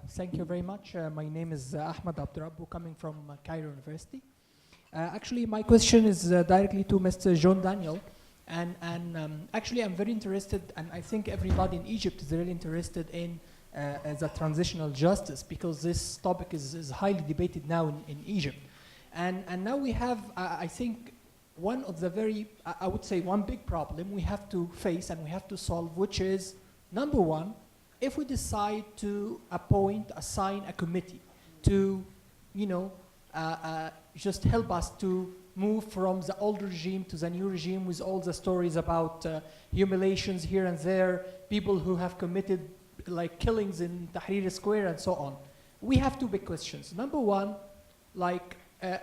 Thank you very much. My name is Ahmed Abdurabbu, coming from Cairo University. Actually, my question is directly to Mr. John Daniel. And actually, I'm very interested, and I think everybody in Egypt is really interested in the transitional justice, because this topic is highly debated now in Egypt. And now we have, I think, one of the I would say one big problem we have to face and we have to solve, which is, number one, if we decide to assign a committee to, just help us to move from the old regime to the new regime with all the stories about humiliations here and there, people who have committed like killings in Tahrir Square and so on. We have two big questions. Number one,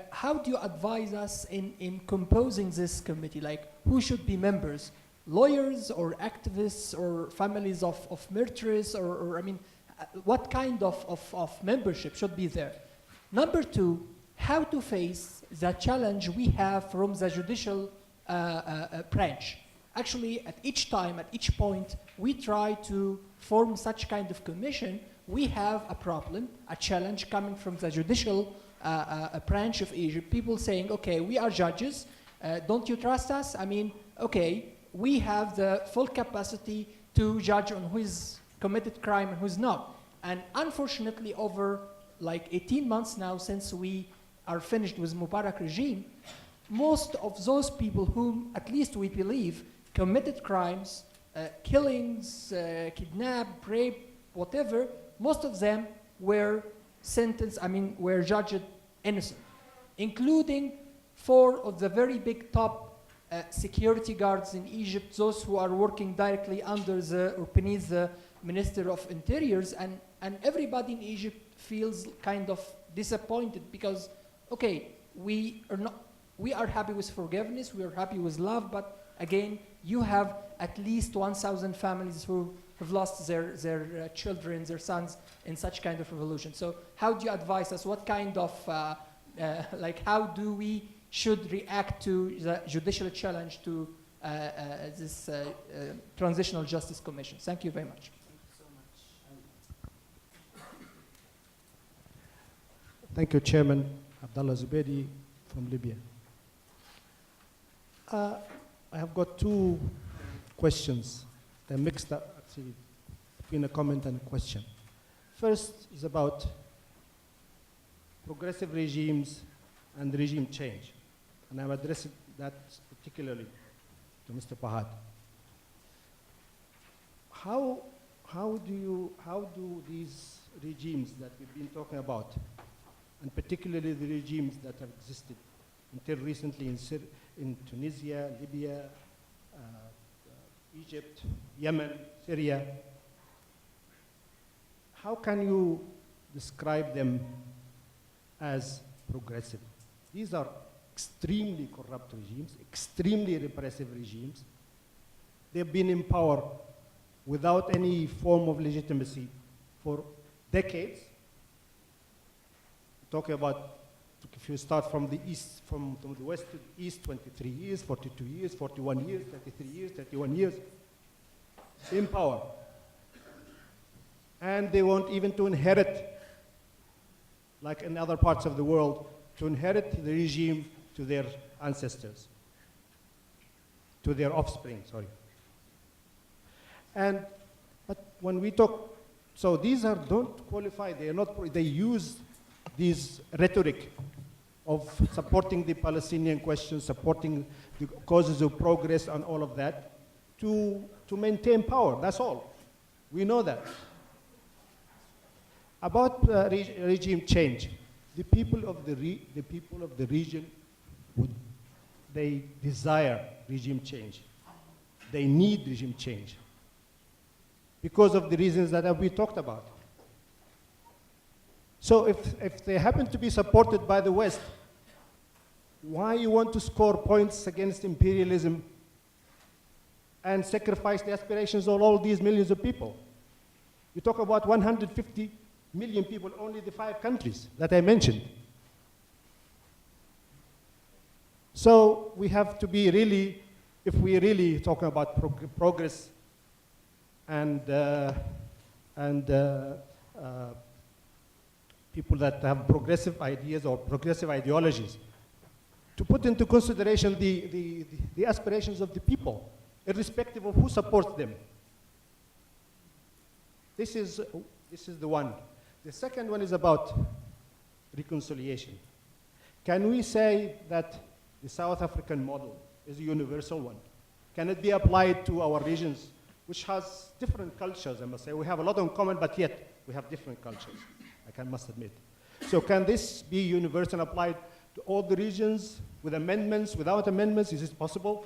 how do you advise us in composing this committee? Like, who should be members? Lawyers or activists or families of murderers, or I mean, what kind of membership should be there? Number two, how to face the challenge we have from the judicial branch. Actually, at each time, at each point, we try to form such kind of commission. We have a problem, a challenge coming from the judicial branch of Egypt. People saying, okay, we are judges, don't you trust us? I mean, okay, we have the full capacity to judge on who's committed crime and who's not. And unfortunately, over like 18 months now since we are finished with Mubarak regime, most of those people whom, at least we believe, committed crimes, killings, kidnap, rape, whatever, most of them were were judged innocent, including 4 of the very big top security guards in Egypt, those who are working directly under or beneath the Minister of Interiors, and everybody in Egypt feels kind of disappointed because, okay, we are happy with forgiveness, we are happy with love, but again, you have at least 1,000 families who have lost their children, their sons in such kind of revolution. So how do you advise us? What kind of, how do we should react to the judicial challenge to this Transitional Justice Commission? Thank you very much. Thank you so much. Thank you, Chairman Abdallah Zubaidi from Libya. I have got 2 questions. They're mixed up, actually, between a comment and a question. First is about progressive regimes and regime change. And I'm addressing that particularly to Mr. Fahad. How do these regimes that we've been talking about, and particularly the regimes that have existed until recently in Tunisia, Libya, Egypt, Yemen, Syria, how can you describe them as progressive? These are extremely corrupt regimes, extremely repressive regimes. They've been in power without any form of legitimacy for decades. Talking about, if you start from the east, from the west to the east, 23 years, 42 years, 41 years, 33 years, 31 years, in power. And they want even to inherit, like in other parts of the world, to inherit the regime to their ancestors, to their offspring, sorry. But when we talk, so these don't qualify, they are not, they use this rhetoric of supporting the Palestinian question, supporting the causes of progress and all of that to maintain power, that's all. We know that. About regime change, the people of the region they desire regime change. They need regime change because of the reasons that we talked about. So if they happen to be supported by the West, why you want to score points against imperialism and sacrifice the aspirations of all these millions of people? You talk about 150 million people, only the 5 countries that I mentioned. So we have to be really, if we really talk about progress and people that have progressive ideas or progressive ideologies, to put into consideration the aspirations of the people, irrespective of who supports them. This is the one. The second one is about reconciliation. Can we say that the South African model is a universal one? Can it be applied to our regions, which has different cultures, I must say? We have a lot in common, but yet we have different cultures, must admit. So can this be universal and applied to all the regions with amendments, without amendments? Is it possible?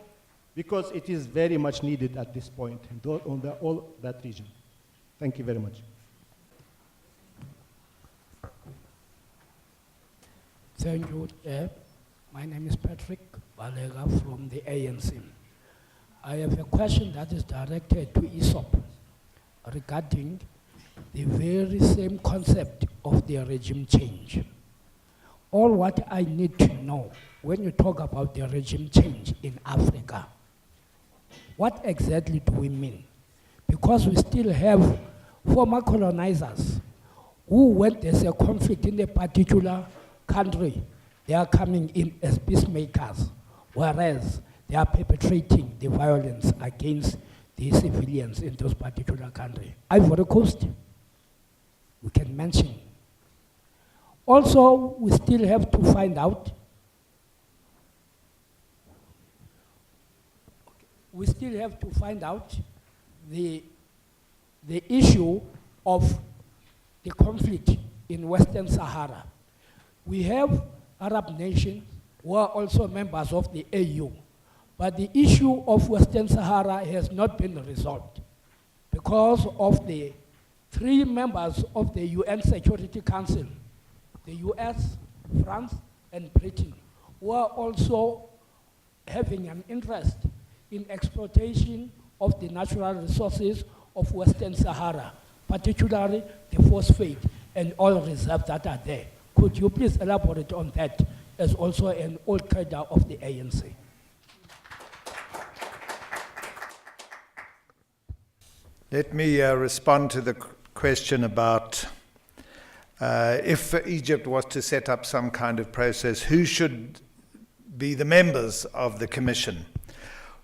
Because it is very much needed at this point on all that region. Thank you very much. Thank you. My name is Patrick Balega from the ANC. I have a question that is directed to Aesop regarding the very same concept of the regime change. All what I need to know when you talk about the regime change in Africa, what exactly do we mean? Because we still have former colonizers who, when there's a conflict in a particular country, they are coming in as peacemakers, whereas they are perpetrating the violence against the civilians in those particular countries. Ivory Coast, we can mention. Also, we still have to find out, the issue of the conflict in Western Sahara. We have Arab nations who are also members of the AU, but the issue of Western Sahara has not been resolved because of the 3 members of the UN Security Council, the US, France, and Britain, who are also having an interest in exploitation of the natural resources of Western Sahara, particularly the phosphate and oil reserves that are there. Could you please elaborate on that as also an old cadre of the ANC? Let me respond to the question about if Egypt was to set up some kind of process, who should be the members of the commission?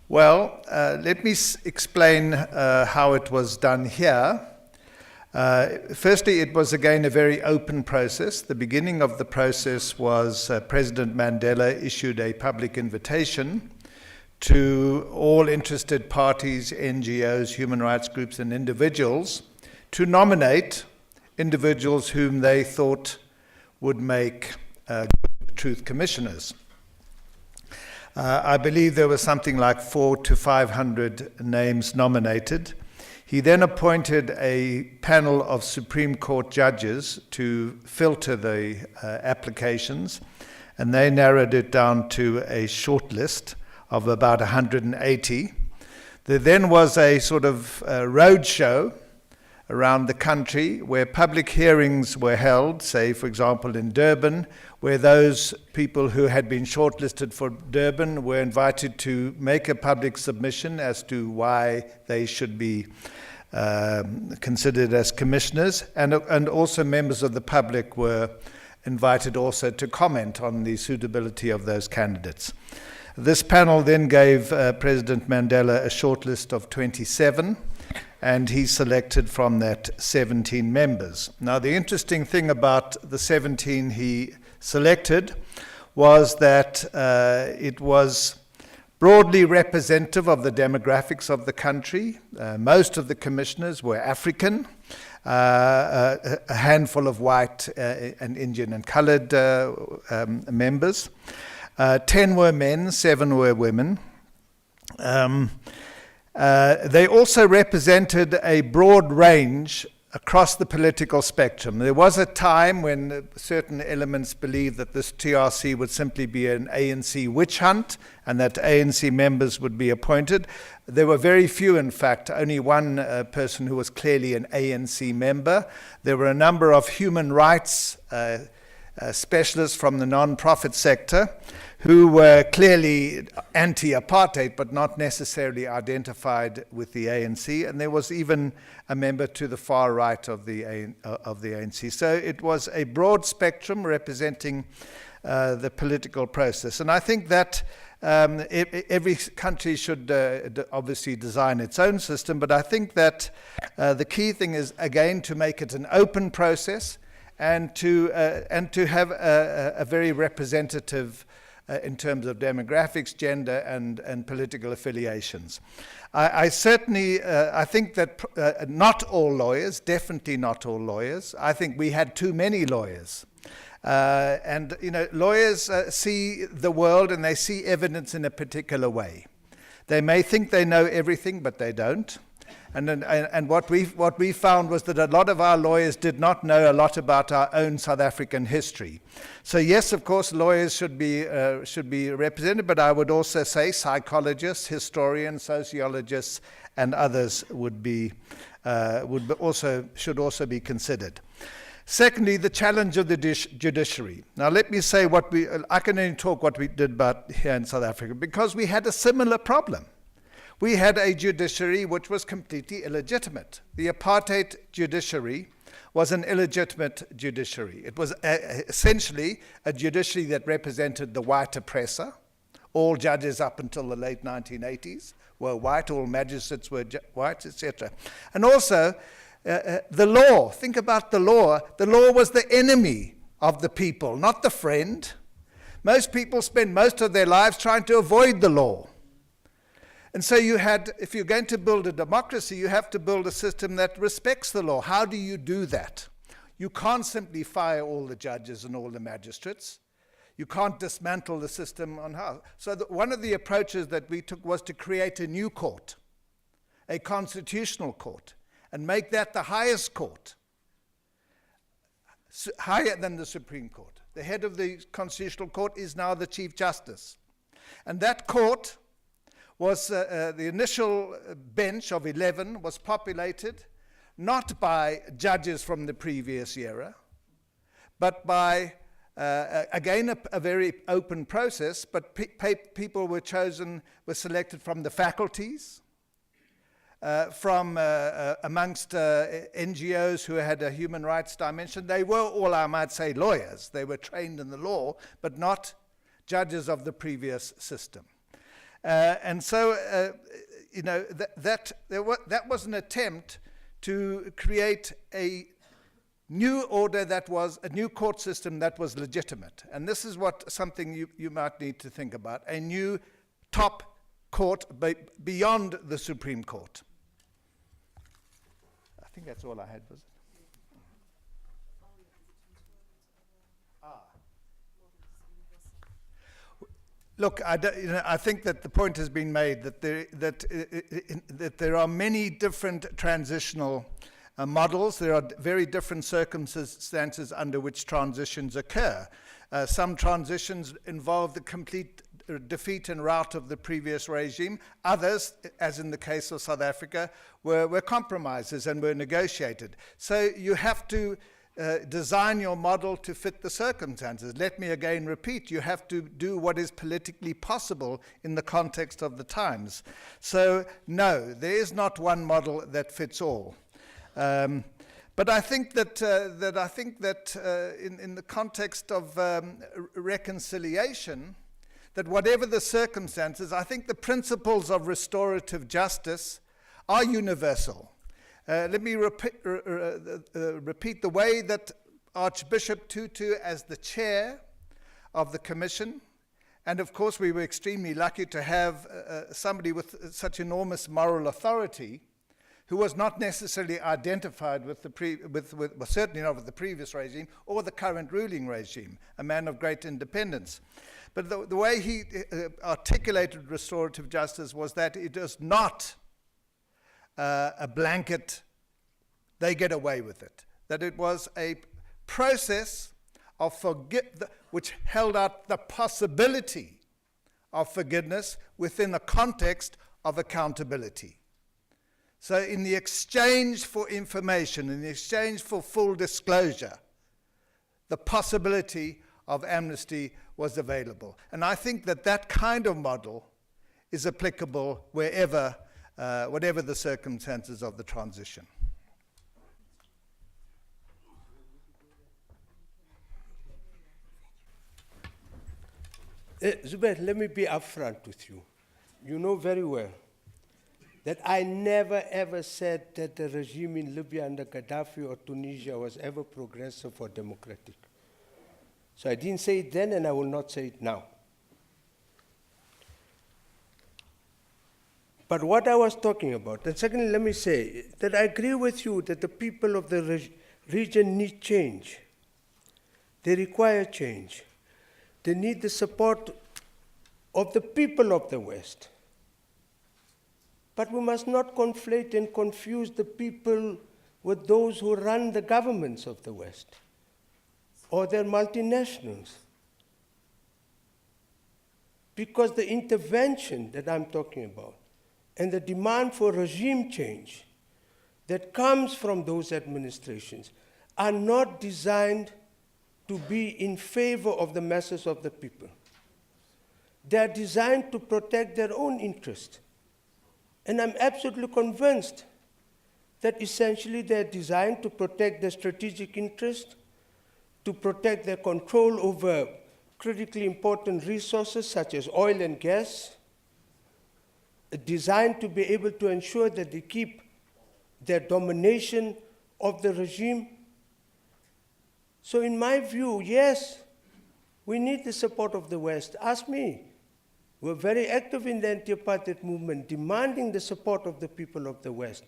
Well, let me explain how it was done here. Firstly, it was again a very open process. The beginning of the process was President Mandela issued a public invitation to all interested parties, NGOs, human rights groups, and individuals to nominate individuals whom they thought would make truth commissioners. I believe there was something like 400 to 500 names nominated. He then appointed a panel of Supreme Court judges to filter the applications, and they narrowed it down to a short list of about 180. There then was a sort of road show around the country where public hearings were held, say, for example, in Durban, where those people who had been shortlisted for Durban were invited to make a public submission as to why they should be considered as commissioners, and also members of the public were invited also to comment on the suitability of those candidates. This panel then gave President Mandela a short list of 27, and he selected from that 17 members. Now, the interesting thing about the 17 he selected was that it was broadly representative of the demographics of the country. Most of the commissioners were African, a handful of white and Indian and colored members. 10 were men, 7 were women. They also represented a broad range across the political spectrum. There was a time when certain elements believed that this TRC would simply be an ANC witch hunt and that ANC members would be appointed. There were very few, in fact, only one person who was clearly an ANC member. There were a number of human rights specialists from the non-profit sector who were clearly anti-apartheid, but not necessarily identified with the ANC. And there was even a member to the far right of the ANC. So it was a broad spectrum representing the political process. And I think that every country should obviously design its own system, but I think that the key thing is, again, to make it an open process and to have a very representative in terms of demographics, gender, and political affiliations. I certainly, I think that not all lawyers, definitely not all lawyers, I think we had too many lawyers. And, you know, lawyers see the world and they see evidence in a particular way. They may think they know everything, but they don't. And what we found was that a lot of our lawyers did not know a lot about our own South African history. So yes, of course, lawyers should be represented, but I would also say psychologists, historians, sociologists, and others should also be considered. Secondly, the challenge of the judiciary. Now, let me say I can only talk what we did about here in South Africa, because we had a similar problem. We had a judiciary which was completely illegitimate. The apartheid judiciary was an illegitimate judiciary. It was essentially a judiciary that represented the white oppressor. All judges up until the late 1980s were white, all magistrates were white, etc. And also, the law. Think about the law. The law was the enemy of the people, not the friend. Most people spend most of their lives trying to avoid the law. And so if you're going to build a democracy, you have to build a system that respects the law. How do you do that? You can't simply fire all the judges and all the magistrates. You can't dismantle the system on how. So one of the approaches that we took was to create a new court, a constitutional court, and make that the highest court, higher than the Supreme Court. The head of the Constitutional Court is now the Chief Justice. And that court was, the initial bench of 11 was populated not by judges from the previous era, but by, again, a very open process, but people were selected from the faculties, from amongst NGOs who had a human rights dimension. They were all, I might say, lawyers. They were trained in the law, but not judges of the previous system. And so, you know, that was an attempt to create a new order that was, a new court system that was legitimate. And this is something you might need to think about, a new top court beyond the Supreme Court. I think that's all I had, was it? Look, I think that the point has been made that there are many different transitional models. There are very different circumstances under which transitions occur. Some transitions involve the complete defeat and rout of the previous regime. Others, as in the case of South Africa, were compromises and were negotiated. So you have to design your model to fit the circumstances. Let me again repeat, you have to do what is politically possible in the context of the times. So no, there is not one model that fits all. But I think that in the context of reconciliation, that whatever the circumstances, I think the principles of restorative justice are universal. Let me repeat the way that Archbishop Tutu, as the chair of the commission, and of course we were extremely lucky to have somebody with such enormous moral authority, who was not necessarily identified with certainly not with the previous regime or the current ruling regime, a man of great independence. But the way he articulated restorative justice was that it is not a blanket, they get away with it. That it was a process of which held out the possibility of forgiveness within a context of accountability. So in the exchange for information, in the exchange for full disclosure, the possibility of amnesty was available. And I think that that kind of model is applicable wherever, whatever the circumstances of the transition. Zubair, let me be upfront with you. You know very well that I never ever said that the regime in Libya under Gaddafi or Tunisia was ever progressive or democratic. So I didn't say it then and I will not say it now. But what I was talking about, and secondly, let me say that I agree with you that the people of the region need change. They require change. They need the support of the people of the West. But we must not conflate and confuse the people with those who run the governments of the West or their multinationals. Because the intervention that I'm talking about and the demand for regime change that comes from those administrations are not designed to be in favor of the masses of the people. They are designed to protect their own interest. And I'm absolutely convinced that essentially they're designed to protect their strategic interest, to protect their control over critically important resources such as oil and gas, designed to be able to ensure that they keep their domination of the regime. So in my view, yes, we need the support of the West. Ask me. We're very active in the anti-apartheid movement, demanding the support of the people of the West.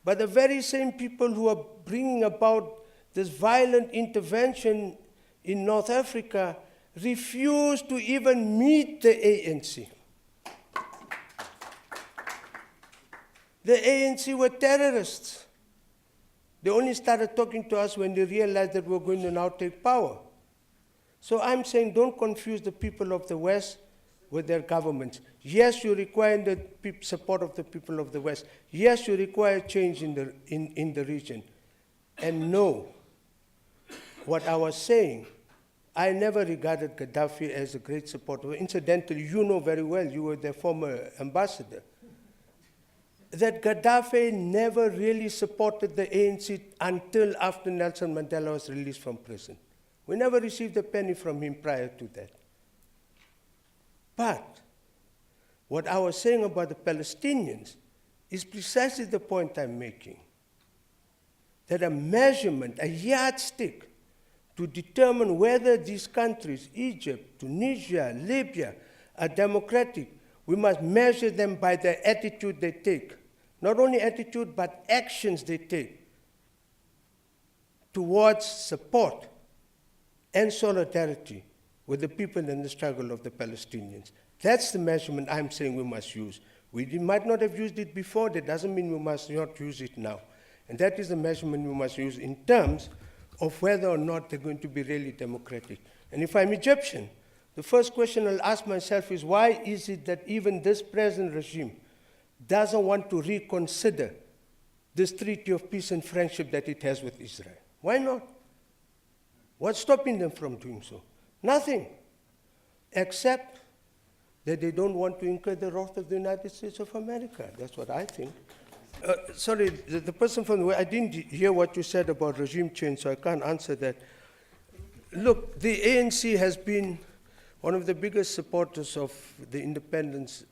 But the very same people who are bringing about this violent intervention in North Africa refuse to even meet the ANC. The ANC were terrorists. They only started talking to us when they realized that we're going to now take power. So I'm saying don't confuse the people of the West with their governments. Yes, you require the support of the people of the West. Yes, you require change in the region. And no, what I was saying, I never regarded Gaddafi as a great supporter. Incidentally, you know very well, you were their former ambassador, that Gaddafi never really supported the ANC until after Nelson Mandela was released from prison. We never received a penny from him prior to that. But what I was saying about the Palestinians is precisely the point I'm making. That a measurement, a yardstick to determine whether these countries, Egypt, Tunisia, Libya, are democratic, we must measure them by the attitude they take. Not only attitude, but actions they take towards support and solidarity with the people in the struggle of the Palestinians. That's the measurement I'm saying we must use. We might not have used it before, that doesn't mean we must not use it now. And that is the measurement we must use in terms of whether or not they're going to be really democratic. And if I'm Egyptian, the first question I'll ask myself is, why is it that even this present regime doesn't want to reconsider this treaty of peace and friendship that it has with Israel? Why not? What's stopping them from doing so? Nothing, except that they don't want to incur the wrath of the United States of America. That's what I think. Sorry, the person from the way, I didn't hear what you said about regime change, so I can't answer that. Look, the ANC has been one of the biggest supporters of the independence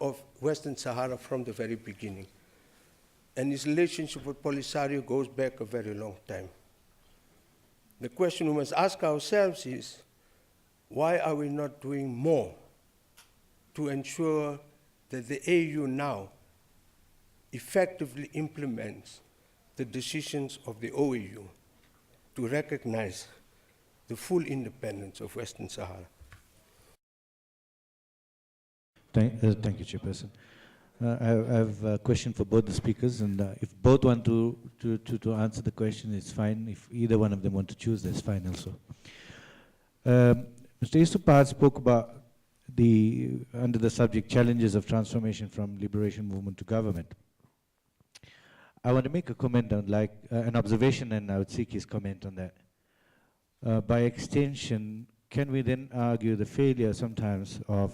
of Western Sahara from the very beginning. And his relationship with Polisario goes back a very long time. The question we must ask ourselves is, why are we not doing more to ensure that the AU now effectively implements the decisions of the OAU to recognize the full independence of Western Sahara? Thank you, Chairperson. I have a question for both the speakers, and if both want to answer the question, it's fine. If either one of them want to choose, that's fine also. Mr. Isupad spoke about under the subject, challenges of transformation from liberation movement to government. I want to make a comment on, an observation, and I would seek his comment on that. By extension, can we then argue the failure sometimes of,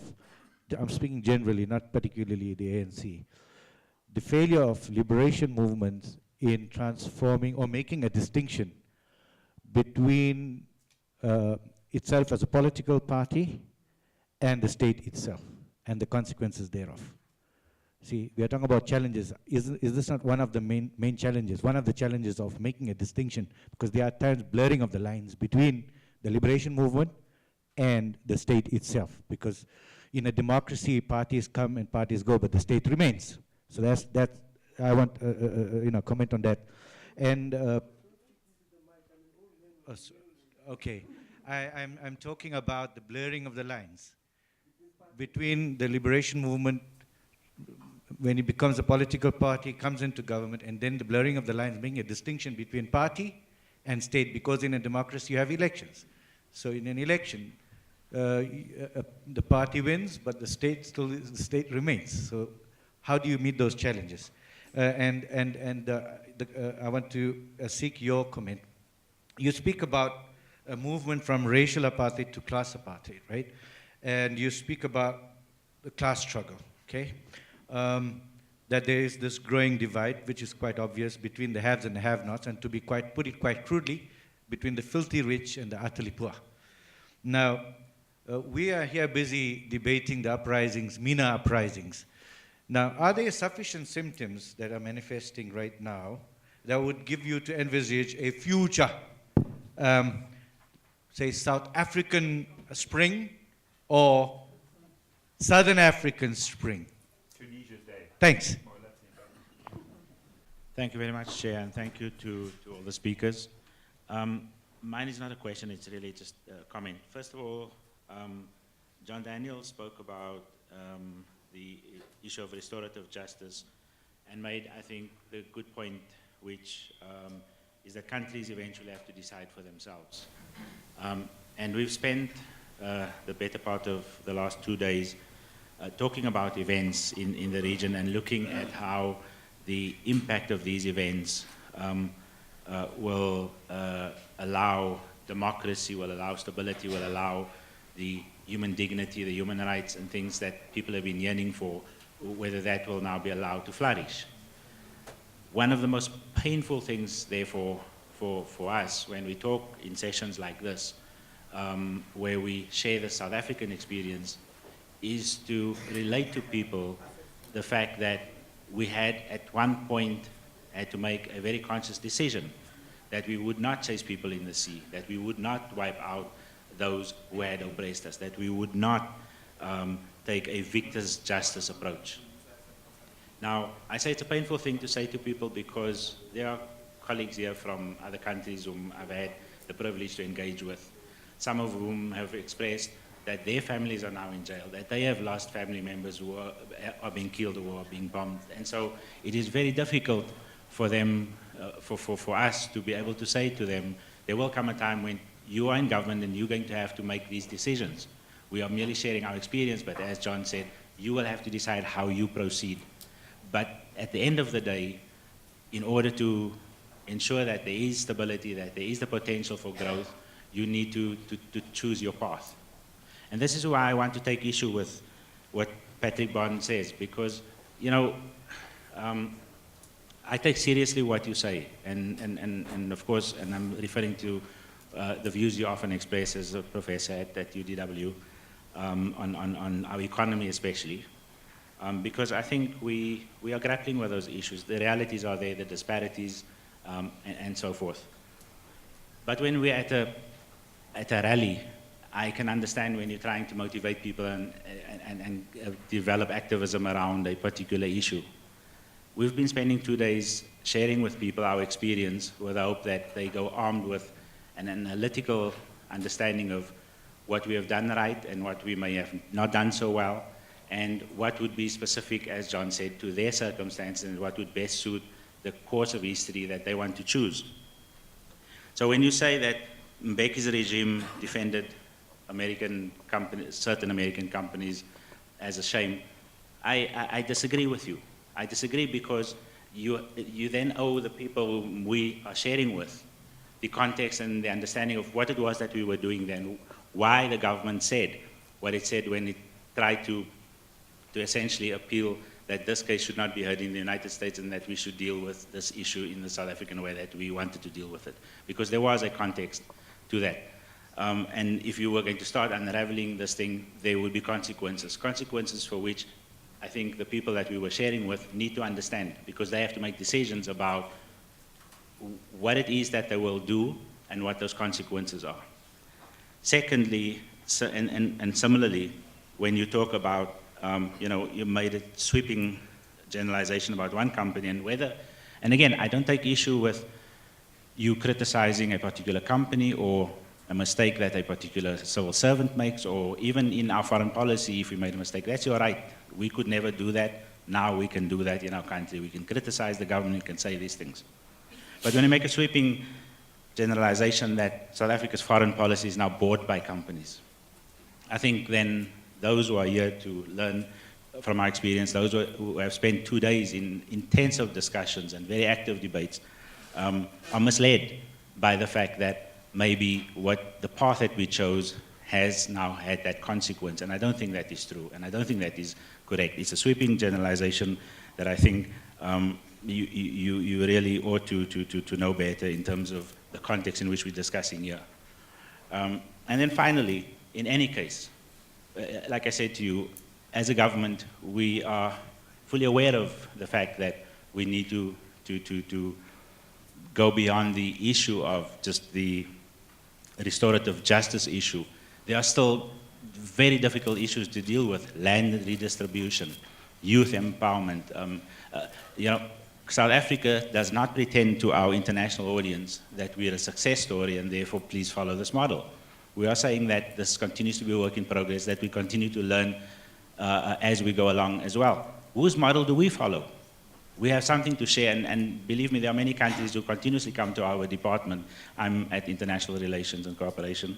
I'm speaking generally, not particularly the ANC, the failure of liberation movements in transforming or making a distinction between itself as a political party and the state itself and the consequences thereof? See, we are talking about challenges. Is this not one of the main challenges, one of the challenges of making a distinction? Because there are times blurring of the lines between the liberation movement and the state itself. Because in a democracy, parties come and parties go, but the state remains. So that's I want comment on that. And okay, I'm talking about the blurring of the lines between the liberation movement when it becomes a political party, comes into government, and then the blurring of the lines, making a distinction between party and state, because in a democracy you have elections. So in an election, the party wins, but the state remains. So how do you meet those challenges? I want to seek your comment. You speak about a movement from racial apartheid to class apartheid, right? And you speak about the class struggle, okay? That there is this growing divide, which is quite obvious, between the haves and the have-nots, and to put it quite crudely, between the filthy rich and the utterly poor. Now, we are here busy debating the uprisings, MENA uprisings. Now, are there sufficient symptoms that are manifesting right now that would give you to envisage a future, say, South African spring or Southern African spring? Tunisia's day. Thanks. Thank you very much, Chair, and thank you to all the speakers. Mine is not a question, it's really just a comment. First of all, John Daniel spoke about the issue of restorative justice and made, I think, the good point, which is that countries eventually have to decide for themselves. And we've spent the better part of the last 2 days talking about events in the region and looking at how the impact of these events will allow democracy, will allow stability, will allow the human dignity, the human rights and things that people have been yearning for, whether that will now be allowed to flourish. One of the most painful things, therefore, for us when we talk in sessions like this, where we share the South African experience, is to relate to people the fact that we had at one point had to make a very conscious decision that we would not chase people in the sea, that we would not wipe out those who had oppressed us, that we would not take a victor's justice approach. Now, I say it's a painful thing to say to people because there are colleagues here from other countries whom I've had the privilege to engage with, some of whom have expressed that their families are now in jail, that they have lost family members who are being killed or are being bombed. And so it is very difficult for them, for us to be able to say to them, there will come a time when you are in government and you're going to have to make these decisions. We are merely sharing our experience, but as John said, you will have to decide how you proceed. But at the end of the day, in order to ensure that there is stability, that there is the potential for growth, you need to choose your path. And this is why I want to take issue with what Patrick Bond says, because, you know, I take seriously what you say, and of course, and I'm referring to the views you often express as a professor at UDW on our economy especially, because I think we are grappling with those issues. The realities are there, the disparities, and so forth. But when we're at a rally, I can understand when you're trying to motivate people and develop activism around a particular issue. We've been spending 2 days sharing with people our experience with the hope that they go armed with an analytical understanding of what we have done right and what we may have not done so well, and what would be specific, as John said, to their circumstances and what would best suit the course of history that they want to choose. So when you say that Mbeki's regime defended American companies, certain American companies as a shame, I disagree with you. I disagree because you then owe the people whom we are sharing with the context and the understanding of what it was that we were doing then, why the government said what it said when it tried to essentially appeal that this case should not be heard in the United States and that we should deal with this issue in the South African way that we wanted to deal with it. Because there was a context to that. And if you were going to start unraveling this thing, there would be consequences. Consequences for which I think the people that we were sharing with need to understand, because they have to make decisions about what it is that they will do and what those consequences are. Secondly, and similarly, when you talk about, you made a sweeping generalization about one company and whether, and again, I don't take issue with you criticizing a particular company or a mistake that a particular civil servant makes, or even in our foreign policy, if we made a mistake, that's your right. We could never do that. Now we can do that in our country. We can criticize the government, we can say these things. But when you make a sweeping generalization that South Africa's foreign policy is now bought by companies, I think then those who are here to learn from our experience, those who have spent 2 days in intensive discussions and very active debates, are misled by the fact that maybe what the path that we chose has now had that consequence. And I don't think that is true, and I don't think that is correct. It's a sweeping generalization that I think you really ought to know better in terms of the context in which we're discussing here. And then finally, in any case, like I said to you, as a government, we are fully aware of the fact that we need to go beyond the issue of just the restorative justice issue. There are still very difficult issues to deal with: land redistribution, youth empowerment. South Africa does not pretend to our international audience that we are a success story and therefore please follow this model. We are saying that this continues to be a work in progress, that we continue to learn as we go along as well. Whose model do we follow? We have something to share, and believe me, there are many countries who continuously come to our department. I'm at International Relations and Cooperation,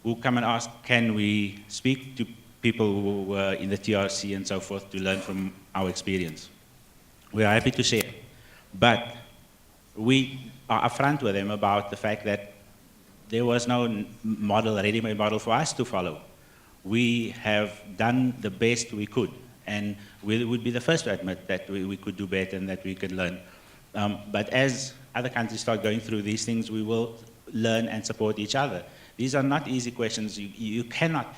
who come and ask, can we speak to people who were in the TRC and so forth to learn from our experience? We are happy to share, but we are upfront with them about the fact that there was no model, ready-made model for us to follow. We have done the best we could, and we would be the first to admit that we could do better and that we could learn. But as other countries start going through these things, we will learn and support each other. These are not easy questions. You cannot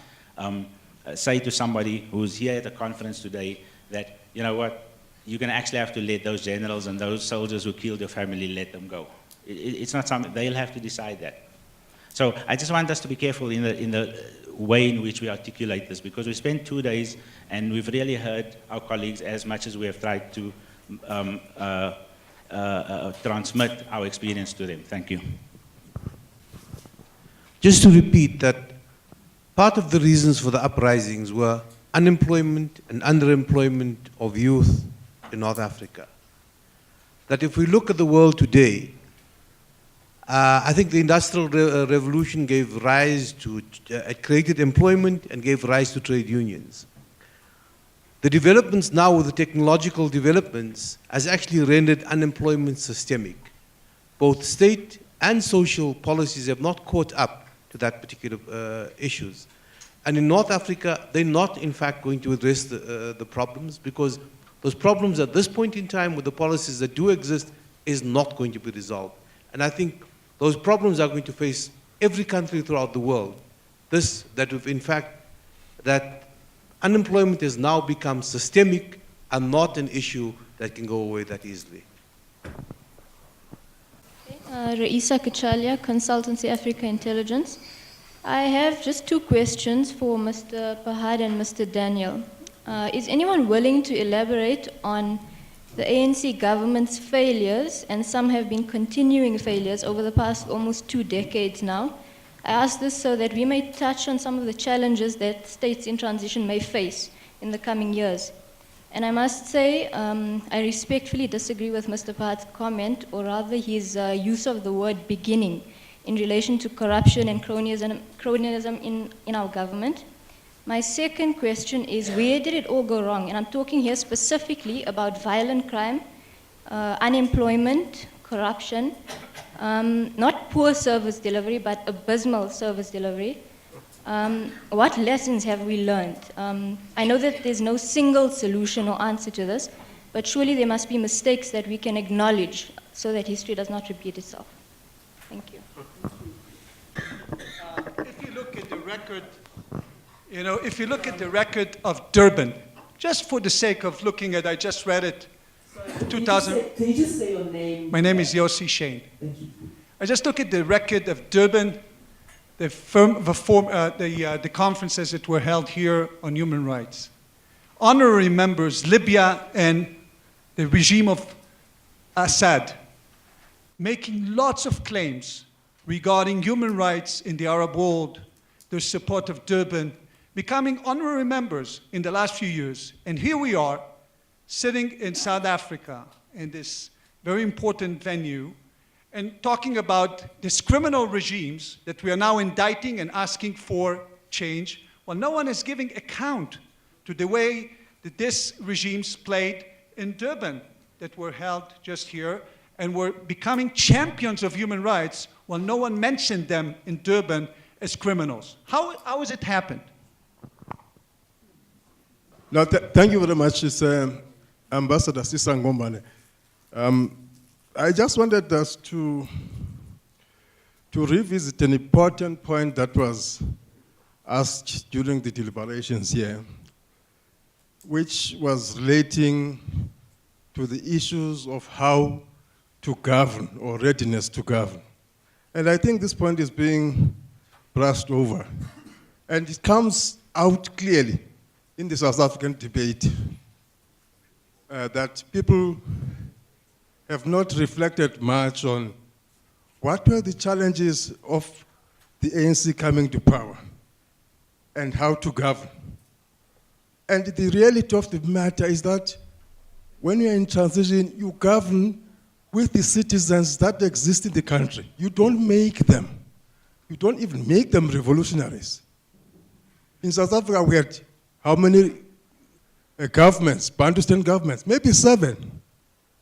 say to somebody who's here at the conference today that, you know what, you're going to actually have to let those generals and those soldiers who killed your family, let them go. It's not something, they'll have to decide that. So I just want us to be careful in the way in which we articulate this, because we spent 2 days and we've really heard our colleagues as much as we have tried to transmit our experience to them. Thank you. Just to repeat that part of the reasons for the uprisings were unemployment and underemployment of youth in North Africa. That if we look at the world today, I think the Industrial Revolution gave rise to, it created employment and gave rise to trade unions. The developments now with the technological developments has actually rendered unemployment systemic. Both state and social policies have not caught up to that particular issues. And in North Africa, they're not in fact going to address the problems, because those problems at this point in time with the policies that do exist is not going to be resolved. And I think those problems are going to face every country throughout the world. That unemployment has now become systemic and not an issue that can go away that easily. Raisa Kachalia, Consultancy Africa Intelligence. I have just 2 questions for Mr. Pahad and Mr. Daniel. Is anyone willing to elaborate on the ANC government's failures, and some have been continuing failures over the past almost 2 decades now? I ask this so that we may touch on some of the challenges that states in transition may face in the coming years. And I must say, I respectfully disagree with Mr. Pahad's comment, or rather his use of the word beginning in relation to corruption and cronyism in our government. My second question is, where did it all go wrong? And I'm talking here specifically about violent crime, unemployment, corruption, not poor service delivery, but abysmal service delivery. What lessons have we learned? I know that there's no single solution or answer to this, but surely there must be mistakes that we can acknowledge so that history does not repeat itself. Thank you. If you look at the record, if you look at the record of Durban, just for the sake of looking at, I just read it, 2000. Can you just say your name? My name is Yossi Shane. Thank you. I just look at the record of Durban, the conferences that were held here on human rights. Honorary members, Libya and the regime of Assad, making lots of claims regarding human rights in the Arab world, their support of Durban, becoming honorary members in the last few years. And here we are, sitting in South Africa in this very important venue, and talking about these criminal regimes that we are now indicting and asking for change, while no one is giving account to the way that these regimes played in Durban that were held just here, and were becoming champions of human rights, while no one mentioned them in Durban as criminals. How has it happened? No, thank you very much. It's Ambassador Sisangombane. I just wanted us to revisit an important point that was asked during the deliberations here, which was relating to the issues of how to govern or readiness to govern. And I think this point is being brushed over. And it comes out clearly in the South African debate that people have not reflected much on what were the challenges of the ANC coming to power and how to govern. And the reality of the matter is that when you're in transition, you govern with the citizens that exist in the country. You don't make them. You don't even make them revolutionaries. In South Africa, we had how many governments, Bantustan governments? Maybe 7.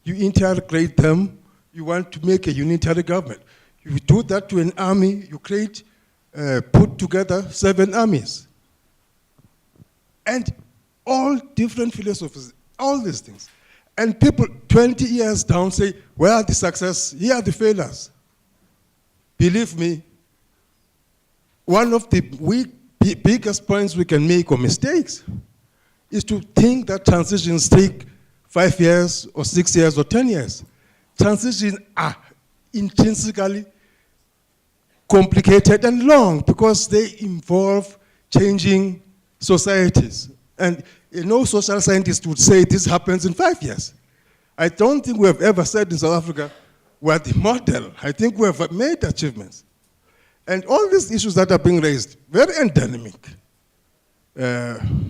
You integrate them, you want to make a unitary government. You do that to an army, you create, put together 7 armies. And all different philosophies, all these things. And people 20 years down say, where are the success? Here are the failures. Believe me, one of the biggest points we can make, or mistakes, is to think that transitions take 5 years or 6 years or 10 years. Transitions are intrinsically complicated and long because they involve changing societies. And no social scientist would say this happens in 5 years. I don't think we have ever said in South Africa, we're the model. I think we have made achievements. And all these issues that are being raised, very endemic.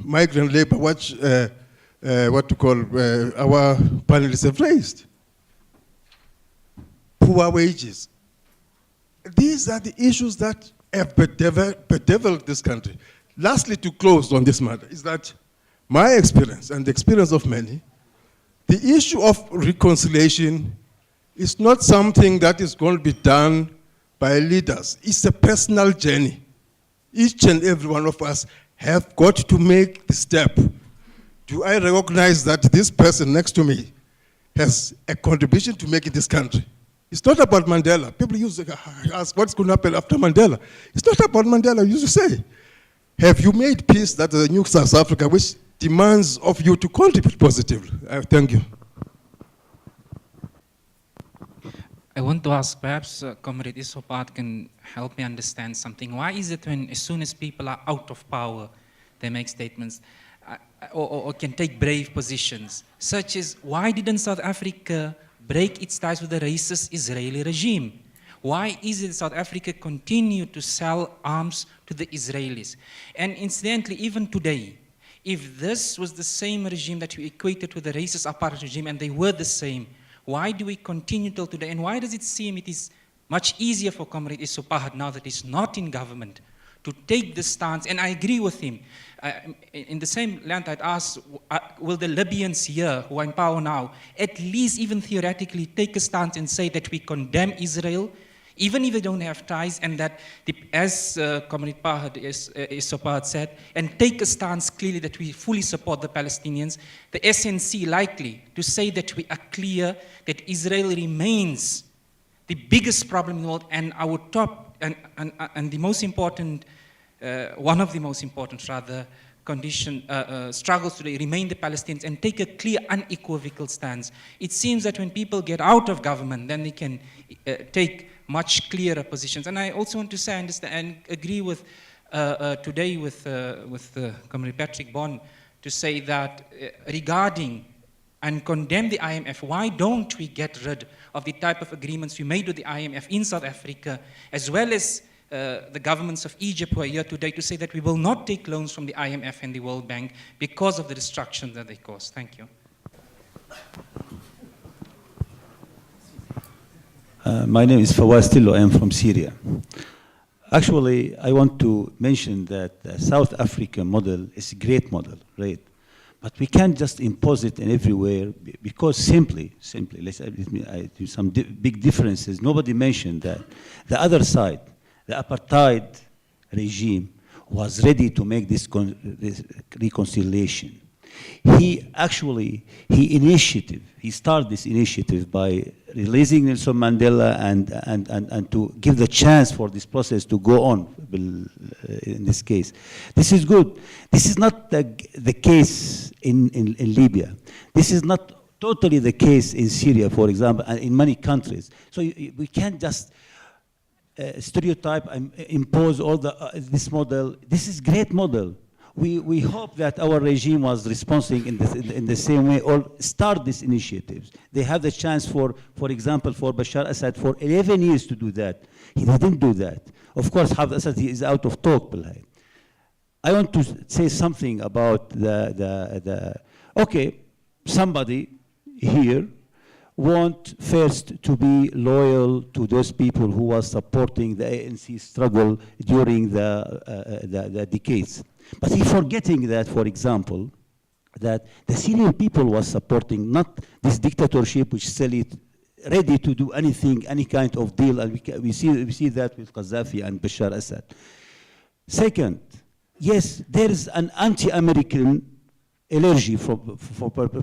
Migrant labor, what to call our panelists have raised. Poor wages. These are the issues that have bedeviled this country. Lastly, to close on this matter, is that my experience and the experience of many, the issue of reconciliation is not something that is going to be done by leaders. It's a personal journey. Each and every one of us have got to make the step. Do I recognize that this person next to me has a contribution to make in this country? It's not about Mandela. People used to ask what's going to happen after Mandela. It's not about Mandela. You used to say, have you made peace that is a new South Africa which demands of you to contribute positively? Thank you. I want to ask, perhaps Comrade Isopat can help me understand something. Why is it when, as soon as people are out of power, they make statements or can take brave positions, such as, why didn't South Africa break its ties with the racist Israeli regime? Why is it South Africa continue to sell arms to the Israelis? And incidentally, even today, if this was the same regime that we equated with the racist apartheid regime and they were the same, why do we continue till today? And why does it seem it is much easier for Comrade Isopahad, now that he's not in government, to take this stance? And I agree with him. In the same land, I'd ask, will the Libyans here, who are in power now, at least even theoretically take a stance and say that we condemn Israel, even if they don't have ties, and that, as Comrade Isopahad said, and take a stance clearly that we fully support the Palestinians, the SNC likely to say that we are clear that Israel remains the biggest problem in the world and our top, and the most important, one of the most important rather, struggles today remain the Palestinians, and take a clear, unequivocal stance. It seems that when people get out of government, then they can take much clearer positions. And I also want to say, I understand and agree with today with Comrade Patrick Bond to say that regarding and condemn the IMF, why don't we get rid of the type of agreements we made with the IMF in South Africa, as well as the governments of Egypt who are here today, to say that we will not take loans from the IMF and the World Bank because of the destruction that they cause. Thank you. My name is Fawaz Tillo. I am from Syria. Actually, I want to mention that the South African model is a great model, right? But we can't just impose it in everywhere because simply, let's admit I do some big differences. Nobody mentioned that the other side, the apartheid regime, was ready to make this reconciliation. He started this initiative by releasing Nelson Mandela and to give the chance for this process to go on in this case. This is good. This is not the case in Libya. This is not totally the case in Syria, for example, and in many countries. So we can't just stereotype and impose all this model. This is a great model. We hope that our regime was responding in the same way or start these initiatives. They have the chance for example, for Bashar Assad for 11 years to do that. He didn't do that. Of course, Hafez Assad is out of talk. I want to say something about okay, somebody here want first to be loyal to those people who was supporting the ANC struggle during the decades. But he's forgetting that, for example, that the Syrian people was supporting not this dictatorship which still ready to do anything, any kind of deal, and we see that with Gaddafi and Bashar Assad. Second, yes, there is an anti-American allergy for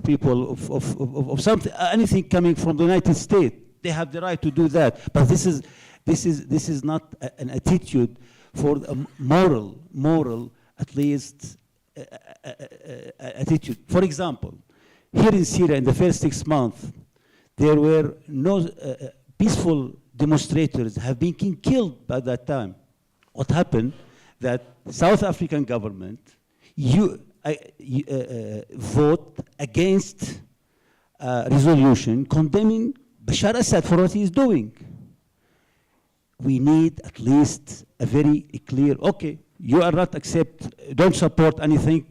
people of something, anything coming from the United States. They have the right to do that, but this is not an attitude for a moral, at least attitude. For example, here in Syria, in the first 6 months, there were no peaceful demonstrators have been killed by that time. What happened? That South African government vote against resolution condemning Bashar Assad for what he is doing. We need at least a very clear, okay, you are not don't support anything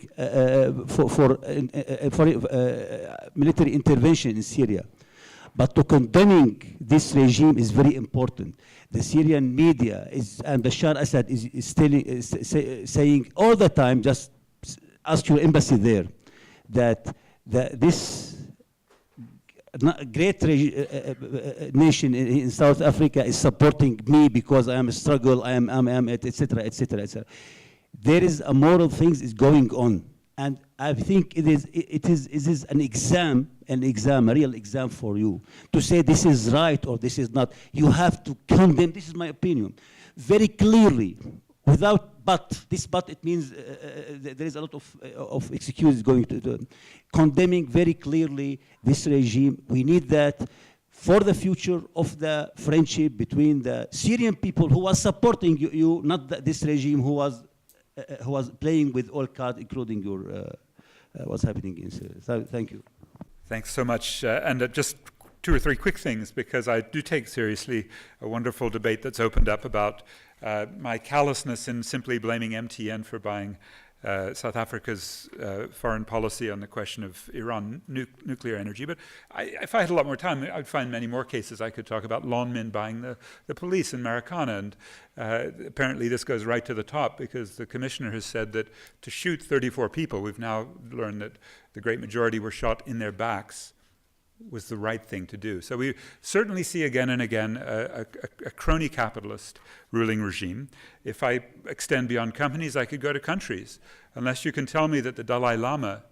for military intervention in Syria. But to condemning this regime is very important. The Syrian media and Bashar Assad is saying all the time, just ask your embassy there, that this great nation in South Africa is supporting me because I am a struggle, I am, etc., etc., etc. There is a moral things is going on, and I think it is an exam, a real exam for you to say this is right or this is not. You have to condemn. This is my opinion, very clearly, without but. This but it means there is a lot of excuses going to condemning very clearly this regime. We need that for the future of the friendship between the Syrian people who was supporting you, not this regime who was playing with all cards, including your what's happening in Syria. So, thank you. Thanks so much. And just 2 or 3 quick things, because I do take seriously a wonderful debate that's opened up about my callousness in simply blaming MTN for buying South Africa's foreign policy on the question of Iran nuclear energy. But if I had a lot more time, I'd find many more cases. I could talk about lawmen buying the police in Marikana, and apparently this goes right to the top, because the commissioner has said that to shoot 34 people, we've now learned that the great majority were shot in their backs. was the right thing to do. So we certainly see again and again a crony capitalist ruling regime. If I extend beyond companies, I could go to countries. Unless you can tell me that the Dalai Lama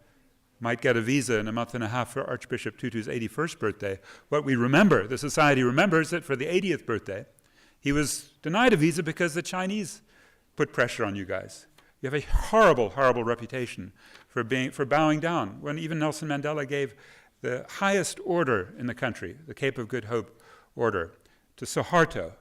might get a visa in a month and a half for Archbishop Tutu's 81st birthday, what we remember, the society remembers that for the 80th birthday, he was denied a visa because the Chinese put pressure on you guys. You have a horrible, horrible reputation for bowing down, when even Nelson Mandela gave the highest order in the country, the Cape of Good Hope order, to Suharto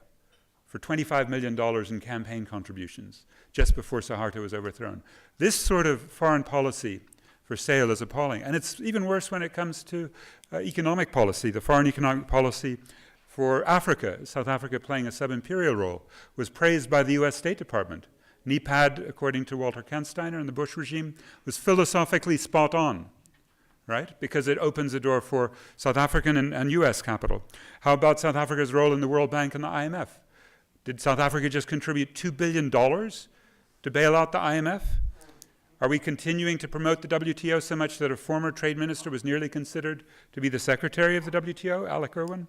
for $25 million in campaign contributions just before Suharto was overthrown. This sort of foreign policy for sale is appalling. And it's even worse when it comes to economic policy. The foreign economic policy for Africa, South Africa playing a sub-imperial role, was praised by the US State Department. NEPAD, according to Walter Kansteiner and the Bush regime, was philosophically spot on, right? Because it opens the door for South African and US capital. How about South Africa's role in the World Bank and the IMF? Did South Africa just contribute $2 billion to bail out the IMF? Are we continuing to promote the WTO so much that a former trade minister was nearly considered to be the secretary of the WTO, Alec Irwin?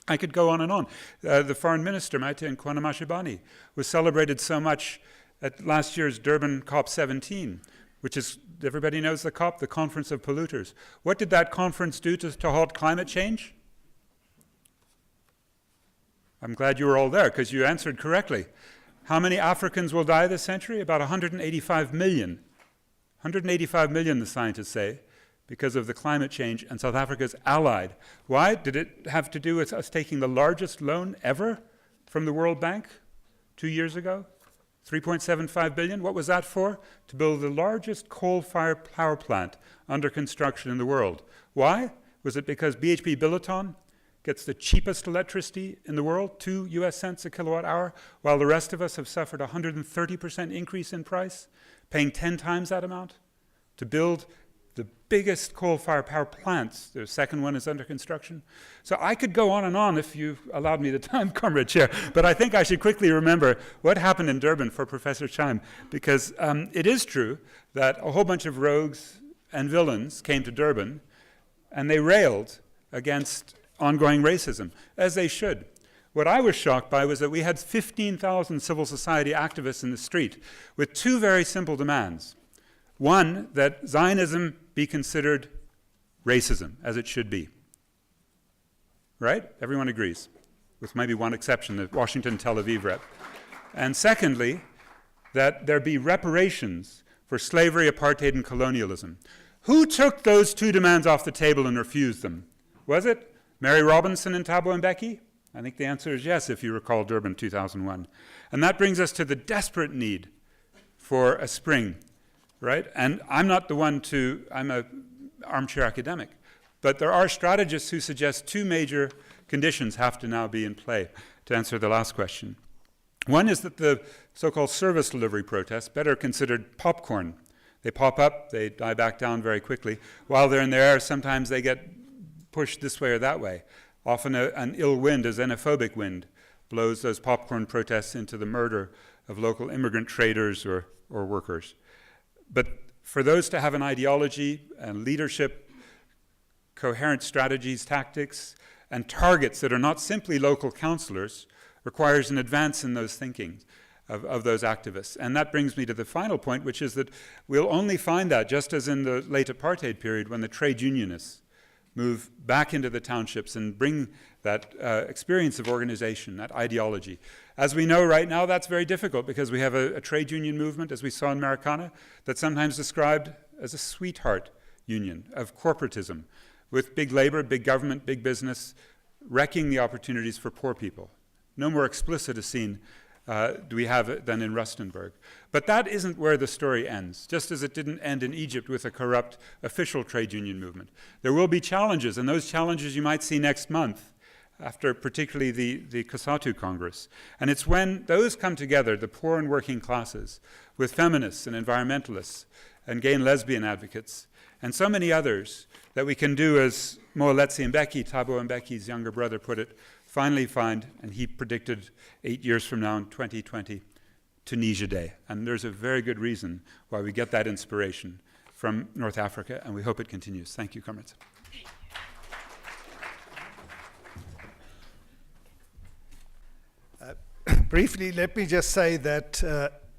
I could go on and on. The foreign minister, Maite Nkoana-Mashabane, was celebrated so much at last year's Durban COP17, which is, everybody knows the COP, the Conference of Polluters. What did that conference do to halt climate change? I'm glad you were all there, because you answered correctly. How many Africans will die this century? About 185 million. 185 million, the scientists say, because of the climate change, and South Africa's allied. Why? Did it have to do with us taking the largest loan ever from the World Bank 2 years ago? 3.75 billion. What was that for? To build the largest coal-fired power plant under construction in the world. Why? Was it because BHP Billiton gets the cheapest electricity in the world, 2 US cents a kilowatt hour, while the rest of us have suffered a 130% increase in price, paying 10 times that amount to build the biggest coal-fired power plants? The second one is under construction. So I could go on and on if you allowed me the time, Comrade Chair, but I think I should quickly remember what happened in Durban for Professor Chaim, because it is true that a whole bunch of rogues and villains came to Durban, and they railed against ongoing racism, as they should. What I was shocked by was that we had 15,000 civil society activists in the street with two very simple demands. One, that Zionism be considered racism, as it should be. Right? Everyone agrees, with maybe one exception, the Washington Tel Aviv rep. And secondly, that there be reparations for slavery, apartheid, and colonialism. Who took those two demands off the table and refused them? Was it Mary Robinson and Thabo Mbeki? I think the answer is yes, if you recall Durban 2001. And that brings us to the desperate need for a spring, right? And I'm not the one I'm an armchair academic, but there are strategists who suggest two major conditions have to now be in play to answer the last question. One is that the so-called service delivery protests, better considered popcorn. They pop up, they die back down very quickly. While they're in the air, sometimes they get pushed this way or that way. Often an ill wind, a xenophobic wind, blows those popcorn protests into the murder of local immigrant traders or workers. But for those to have an ideology and leadership, coherent strategies, tactics, and targets that are not simply local councillors requires an advance in those thinking of those activists. And that brings me to the final point, which is that we'll only find that, just as in the late apartheid period, when the trade unionists move back into the townships and bring that experience of organization, that ideology. As we know right now, that's very difficult because we have a trade union movement, as we saw in Marikana, that's sometimes described as a sweetheart union of corporatism, with big labor, big government, big business, wrecking the opportunities for poor people. No more explicit a scene do we have it than in Rustenburg. But that isn't where the story ends, just as it didn't end in Egypt with a corrupt official trade union movement. There will be challenges, and those challenges you might see next month, after particularly the COSATU Congress. And it's when those come together, the poor and working classes, with feminists and environmentalists and gay and lesbian advocates, and so many others, that we can do, as Moeletsi Mbeki, Thabo Mbeki's younger brother, put it, finally find, and he predicted 8 years from now in 2020, Tunisia Day. And there's a very good reason why we get that inspiration from North Africa, and we hope it continues. Thank you, comrades. Briefly, let me just say that,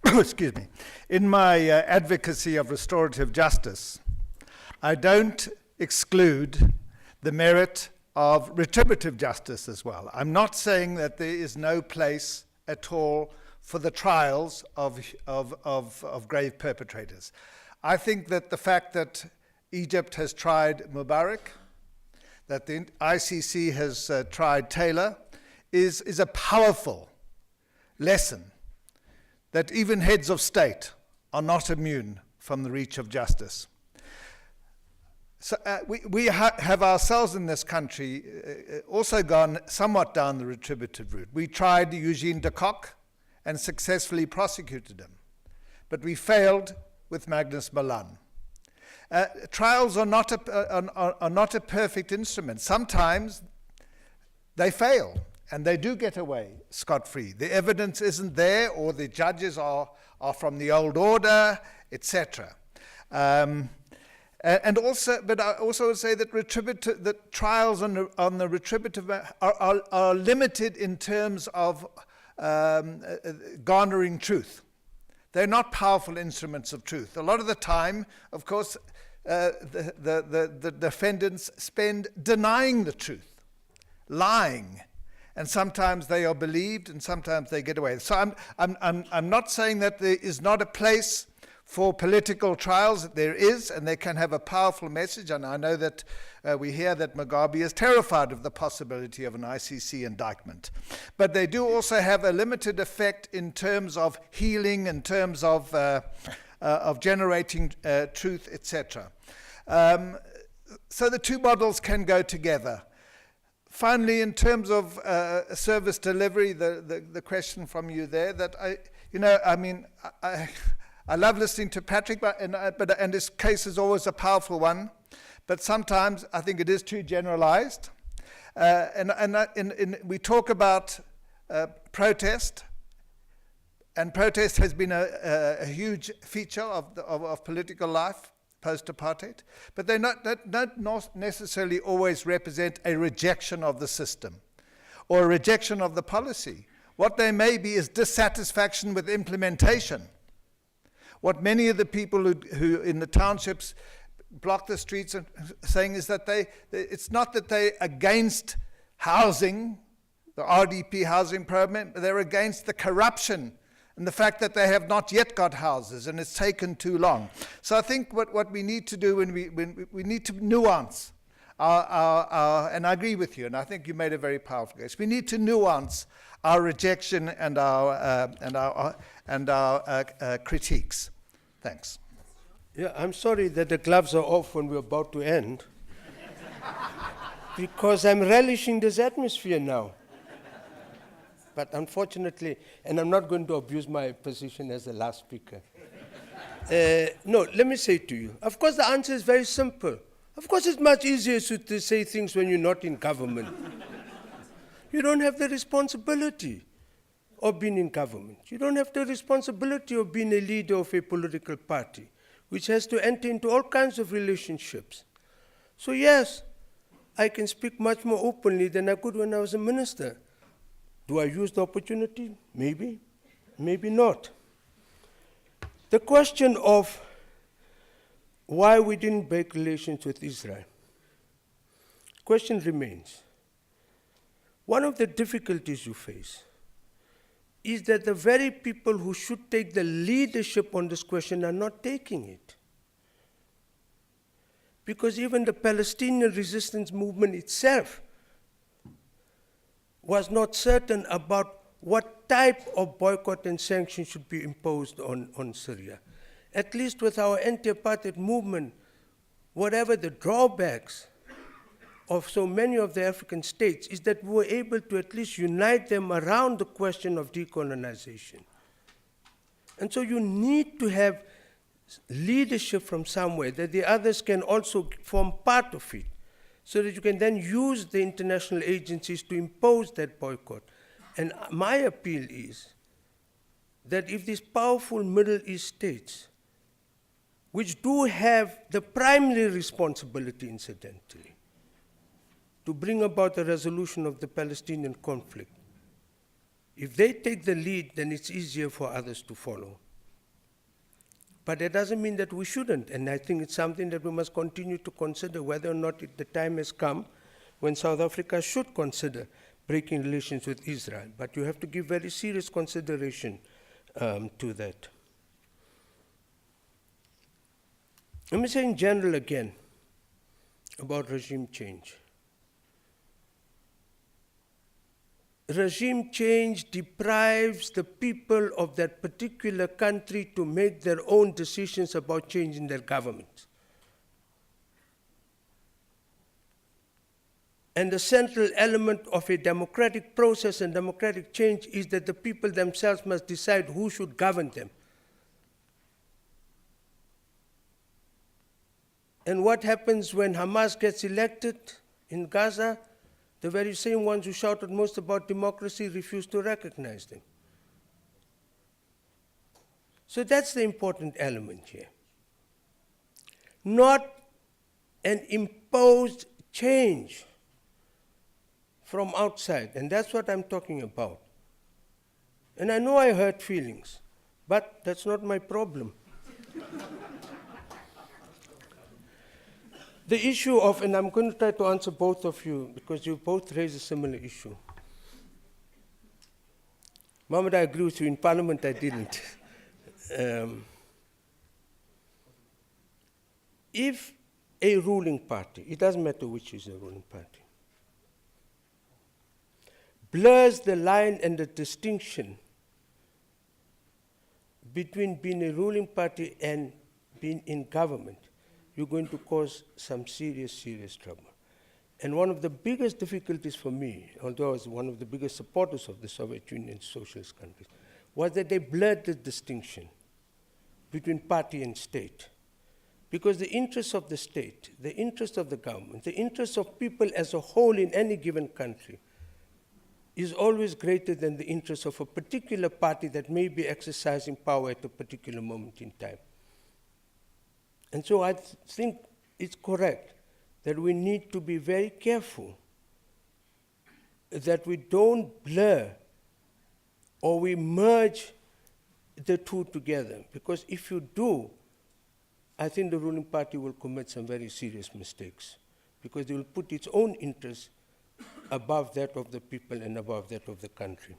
excuse me, in my advocacy of restorative justice, I don't exclude the merit of retributive justice as well. I'm not saying that there is no place at all for the trials of grave perpetrators. I think that the fact that Egypt has tried Mubarak, that the ICC has tried Taylor, is a powerful lesson that even heads of state are not immune from the reach of justice. So we have ourselves in this country also gone somewhat down the retributive route. We tried Eugene de Kock and successfully prosecuted him, but we failed with Magnus Malan. Trials are not a perfect instrument. Sometimes they fail, and they do get away scot-free. The evidence isn't there, or the judges are from the old order, etc. And also, but I also would say that trials on the retributive are limited in terms of garnering truth. They're not powerful instruments of truth. A lot of the time, of course, the defendants spend denying the truth, lying, and sometimes they are believed, and sometimes they get away. So I'm not saying that there is not a place for political trials. There is, and they can have a powerful message. And I know that we hear that Mugabe is terrified of the possibility of an ICC indictment. But they do also have a limited effect in terms of healing, in terms of generating truth, etc. So the two models can go together. Finally, in terms of service delivery, the question from you there, that I love listening to Patrick, and his case is always a powerful one, but sometimes I think it is too generalized. We talk about protest, and protest has been a huge feature of political life post-apartheid, but they don't necessarily always represent a rejection of the system or a rejection of the policy. What they may be is dissatisfaction with implementation. What many of the people who in the townships block the streets are saying is that it's not that they're against housing, the RDP housing program, but they're against the corruption and the fact that they have not yet got houses and it's taken too long. So I think what we need to do when we need to nuance and I agree with you, and I think you made a very powerful case. We need to nuance our rejection and our critiques. Thanks. Yeah, I'm sorry that the gloves are off when we're about to end, because I'm relishing this atmosphere now. But unfortunately, and I'm not going to abuse my position as the last speaker. No, let me say to you, of course the answer is very simple. Of course it's much easier to say things when you're not in government. You don't have the responsibility of being in government. You don't have the responsibility of being a leader of a political party, which has to enter into all kinds of relationships. So yes, I can speak much more openly than I could when I was a minister. Do I use the opportunity? Maybe, maybe not. The question of why we didn't break relations with Israel, question remains. One of the difficulties you face is that the very people who should take the leadership on this question are not taking it. Because even the Palestinian resistance movement itself was not certain about what type of boycott and sanctions should be imposed on Syria. At least with our anti-apartheid movement, whatever the drawbacks of so many of the African states is that we were able to at least unite them around the question of decolonization. And so you need to have leadership from somewhere, that the others can also form part of it, so that you can then use the international agencies to impose that boycott. And my appeal is that if these powerful Middle East states, which do have the primary responsibility, incidentally, to bring about the resolution of the Palestinian conflict, If they take the lead, then it's easier for others to follow. But that doesn't mean that we shouldn't, and I think it's something that we must continue to consider whether or not the time has come when South Africa should consider breaking relations with Israel. But you have to give very serious consideration to that. Let me say in general again about regime change. Regime change deprives the people of that particular country to make their own decisions about changing their government. And the central element of a democratic process and democratic change is that the people themselves must decide who should govern them. And what happens when Hamas gets elected in Gaza? The very same ones who shouted most about democracy refuse to recognize them. So that's the important element here. Not an imposed change from outside, and that's what I'm talking about. And I know I hurt feelings, but that's not my problem. The issue of, and I'm going to try to answer both of you because you both raise a similar issue. Mohammed, I agree with you. In Parliament, I didn't. If a ruling party, it doesn't matter which is a ruling party, blurs the line and the distinction between being a ruling party and being in government, you're going to cause some serious, serious trouble. And one of the biggest difficulties for me, although I was one of the biggest supporters of the Soviet Union socialist countries, was that they blurred the distinction between party and state. Because the interests of the state, the interests of the government, the interests of people as a whole in any given country is always greater than the interests of a particular party that may be exercising power at a particular moment in time. And so I think it's correct that we need to be very careful that we don't blur or we merge the two together. Because if you do, I think the ruling party will commit some very serious mistakes because they will put its own interests above that of the people and above that of the country.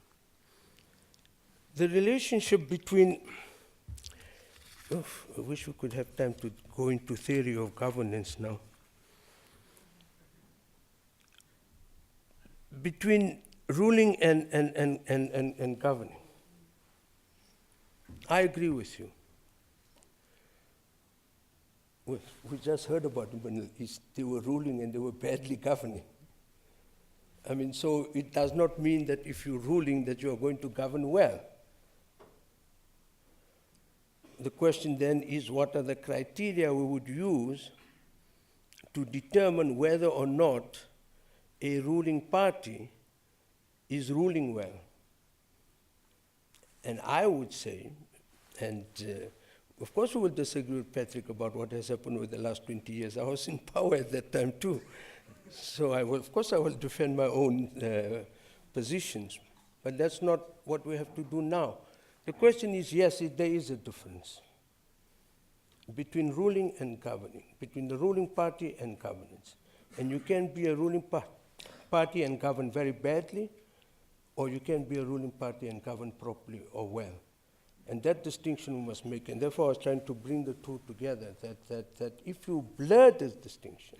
The relationship between I wish we could have time to go into theory of governance now. Between ruling and governing. I agree with you. We just heard about the Middle East. They were ruling and they were badly governing. I mean, so it does not mean that if you're ruling that you are going to govern well. The question then is, what are the criteria we would use to determine whether or not a ruling party is ruling well? And I would say, and of course we will disagree with Patrick about what has happened over the last 20 years. I was in power at that time too. So of course I will defend my own positions, but that's not what we have to do now. The question is, yes, there is a difference between ruling and governing, between the ruling party and governance. And you can be a ruling party and govern very badly, or you can be a ruling party and govern properly or well. And that distinction we must make. And therefore I was trying to bring the two together, that if you blur this distinction,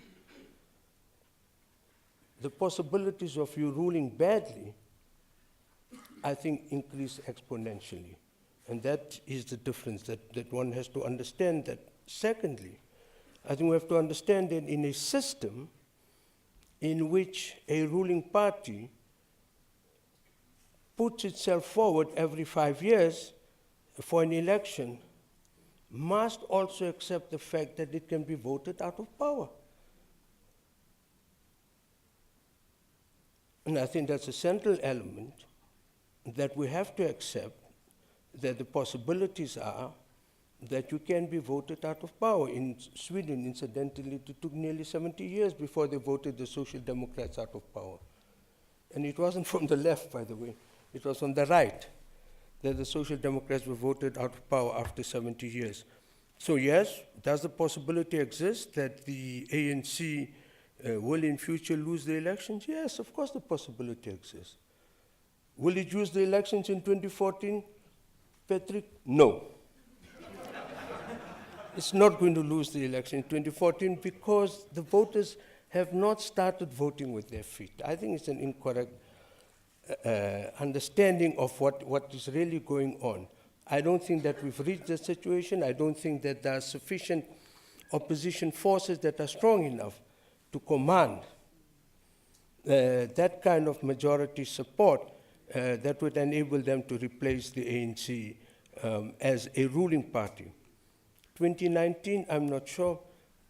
the possibilities of you ruling badly, I think, increase exponentially. And that is the difference that one has to understand. That secondly, I think we have to understand that in a system in which a ruling party puts itself forward every 5 years for an election, must also accept the fact that it can be voted out of power. And I think that's a central element that we have to accept, that the possibilities are that you can be voted out of power. In Sweden, incidentally, it took nearly 70 years before they voted the Social Democrats out of power. And it wasn't from the left, by the way. it was on the right that the Social Democrats were voted out of power after 70 years. So yes, does the possibility exist that the ANC will in future lose the elections? Yes, of course the possibility exists. Will it use the elections in 2014, Patrick? No. It's not going to lose the election in 2014 because the voters have not started voting with their feet. I think it's an incorrect understanding of what is really going on. I don't think that we've reached the situation. I don't think that there are sufficient opposition forces that are strong enough to command that kind of majority support that would enable them to replace the ANC as a ruling party. 2019, I'm not sure.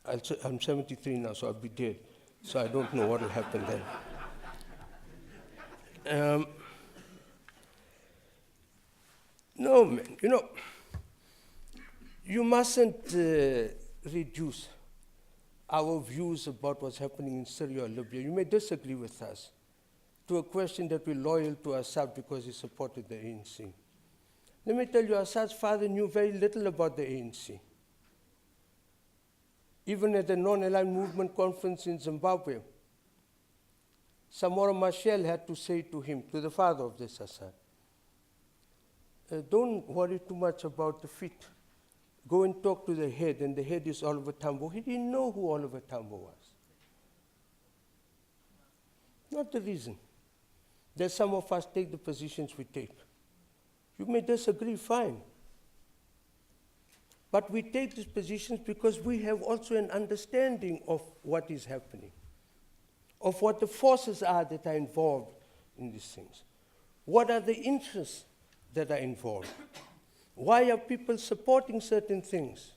I'm 73 now, so I'll be dead. So I don't know what will happen then. No, man, you mustn't reduce our views about what's happening in Syria or Libya. You may disagree with us to a question that we're loyal to Assad because he supported the ANC. Let me tell you, Assad's father knew very little about the ANC. Even at the Non-Aligned Movement conference in Zimbabwe, Samora Machel had to say to him, to the father of this Assad, don't worry too much about the feet. Go and talk to the head, and the head is Oliver Tambo. He didn't know who Oliver Tambo was. Not the reason that some of us take the positions we take. You may disagree, fine. But we take these positions because we have also an understanding of what is happening, of what the forces are that are involved in these things. What are the interests that are involved? Why are people supporting certain things?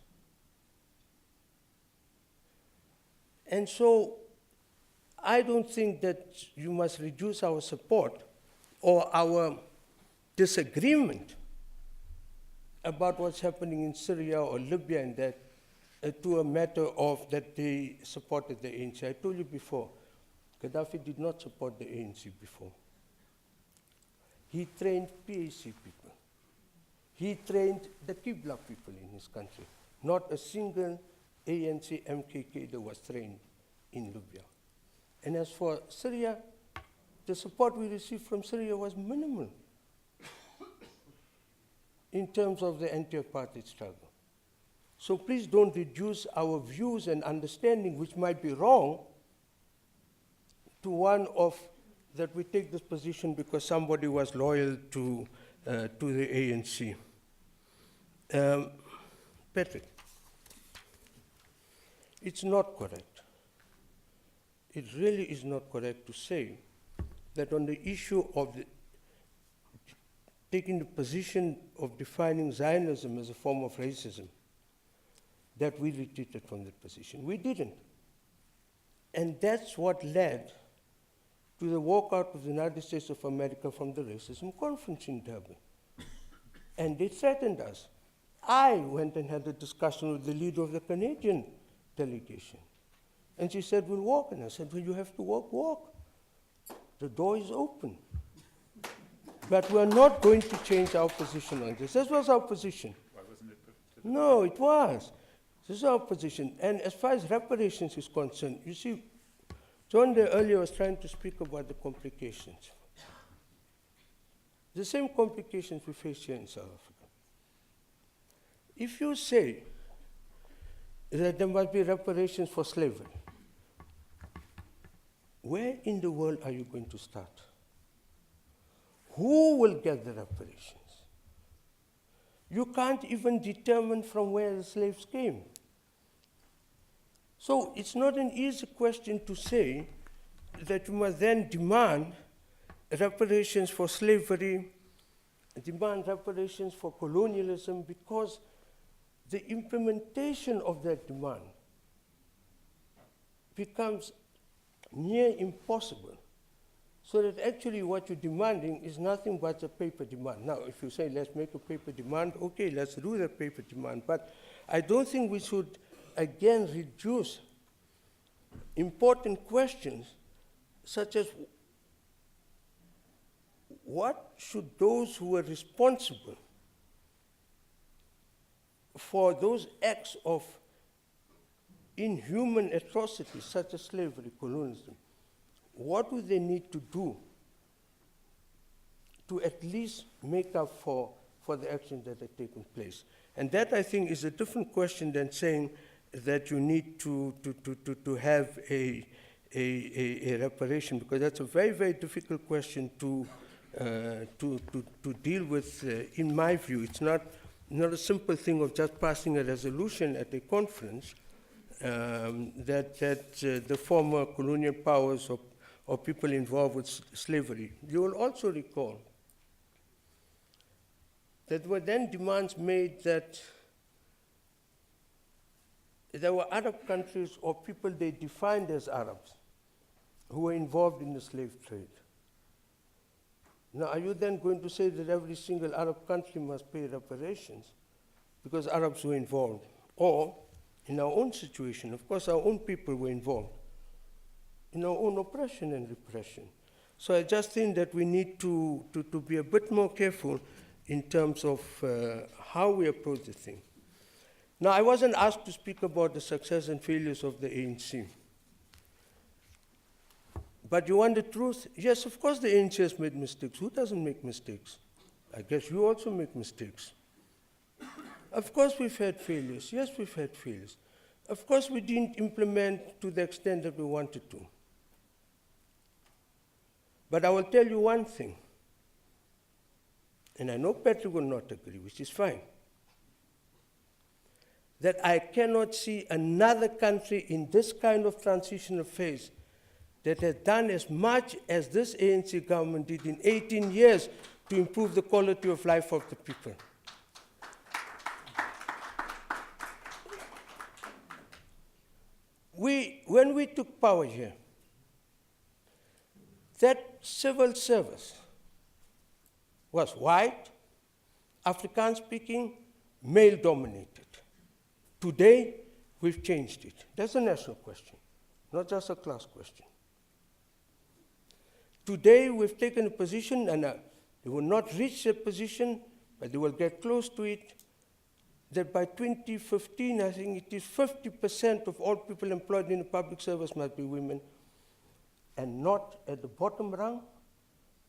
And so I don't think that you must reduce our support or our disagreement about what's happening in Syria or Libya and that to a matter of that they supported the ANC. I told you before, Gaddafi did not support the ANC before. He trained PAC people. He trained the Qibla people in his country. Not a single ANC MKK that was trained in Libya. And as for Syria, the support we received from Syria was minimal in terms of the anti-apartheid struggle. So please don't reduce our views and understanding, which might be wrong, to one of that we take this position because somebody was loyal to the ANC. Patrick, it's not correct. It really is not correct to say that on the issue of taking the position of defining Zionism as a form of racism, that we retreated from that position. We didn't. And that's what led to the walkout of the United States of America from the racism conference in Durban. And they threatened us. I went and had a discussion with the leader of the Canadian delegation. And she said, we'll walk. And I said, well, you have to walk. The door is open. But we're not going to change our position on this. This was our position. Why wasn't it put to the No, it was. This is our position. And as far as reparations is concerned, you see, John Day earlier was trying to speak about the complications. The same complications we face here in South Africa. If you say that there must be reparations for slavery, where in the world are you going to start? Who will get the reparations? You can't even determine from where the slaves came. So it's not an easy question to say that you must then demand reparations for slavery, demand reparations for colonialism, because the implementation of that demand becomes near impossible. So that actually what you're demanding is nothing but a paper demand. Now, if you say, let's make a paper demand, okay, let's do the paper demand. But I don't think we should, again, reduce important questions such as what should those who were responsible for those acts of inhuman atrocities such as slavery, colonialism, what do they need to do to at least make up for the actions that have taken place? And that, I think, is a different question than saying that you need to have a reparation, because that's a very, very difficult question to deal with. In my view, it's not a simple thing of just passing a resolution at a conference that the former colonial powers or people involved with slavery. You will also recall that there were then demands made that there were Arab countries or people they defined as Arabs who were involved in the slave trade. Now, are you then going to say that every single Arab country must pay reparations because Arabs were involved? Or, in our own situation, of course, our own people were involved in our own oppression and repression. So I just think that we need to be a bit more careful in terms of how we approach the thing. Now, I wasn't asked to speak about the success and failures of the ANC. But you want the truth? Yes, of course the ANC has made mistakes. Who doesn't make mistakes? I guess you also make mistakes. Of course we've had failures. Yes, we've had failures. Of course we didn't implement to the extent that we wanted to. But I will tell you one thing, and I know Patrick will not agree, which is fine, that I cannot see another country in this kind of transitional phase that has done as much as this ANC government did in 18 years to improve the quality of life of the people. When we took power here, that civil service was white, Afrikaans-speaking, male-dominated. Today, we've changed it. That's a national question, not just a class question. Today, we've taken a position, and they will not reach a position, but they will get close to it, that by 2015, I think it is 50% of all people employed in the public service must be women, and not at the bottom rung,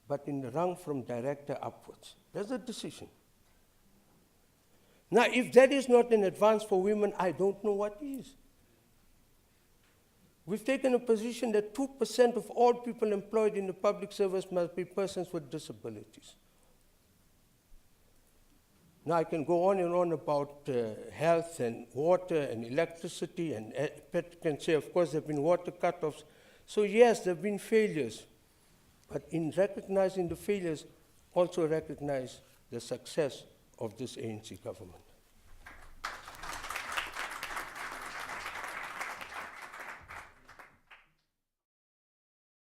but in the rung from director upwards. That's a decision. Now, if that is not an advance for women, I don't know what is. We've taken a position that 2% of all people employed in the public service must be persons with disabilities. Now, I can go on and on about health and water and electricity, and Patrick can say, of course, there have been water cutoffs. So yes, there have been failures, but in recognizing the failures, also recognize the success of this ANC government.